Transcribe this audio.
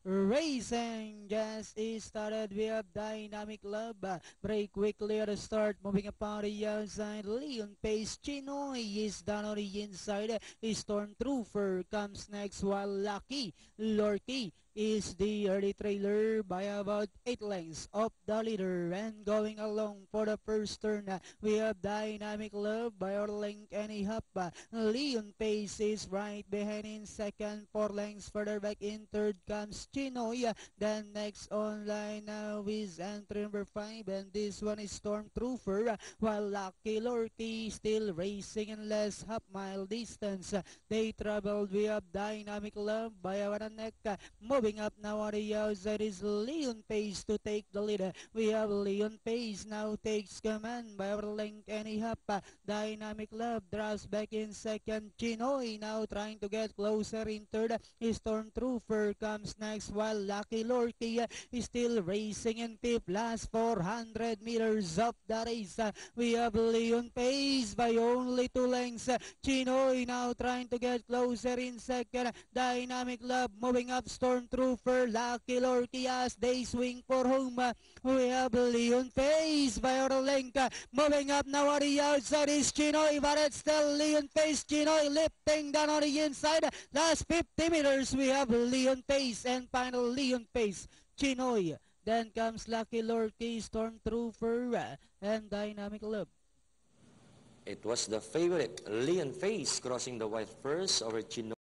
racing just started. We have Dynamic Love. Break quickly at the start. Moving up on the outside. Leon Pace. Chinoy is down on the inside. Stormtrooper comes next while Lucky Lorky is the early trailer by about 8 lengths of the leader. And going along for the first turn, we have Dynamic Love by our length and a half. Leon Pace is right behind in second, 4 lengths further back in third comes Chinoy. Then next online now is entry number 5, and this one is Stormtrooper, while Lucky Lorky still racing in less half-mile distance. They traveled. We have Dynamic Love by our neck. Moving up now on the outside is Leon Pace to take the lead. We have Leon Pace now takes command by our length and a half. Dynamic Love drops back in second. Chinoy now trying to get closer in third. Stormtrooper comes next while Lucky Lorky is still racing in fifth. Last 400 meters of the race. We have Leon Pace by only 2 lengths. Chinoy now trying to get closer in second. Dynamic Love moving up. Stormtrooper, Lucky Lorky as they swing for home. We have Leon Pace by our length. Moving up now on the outside is Chinoy, but it's still Leon Pace. Chinoy lifting down on the inside. Last 50 meters, we have Leon Pace and final Leon Pace. Chinoy. Then comes Lucky Lorky, Stormtrooper, and Dynamic Love. It was the favorite Leon Pace crossing the white first over Chinoy.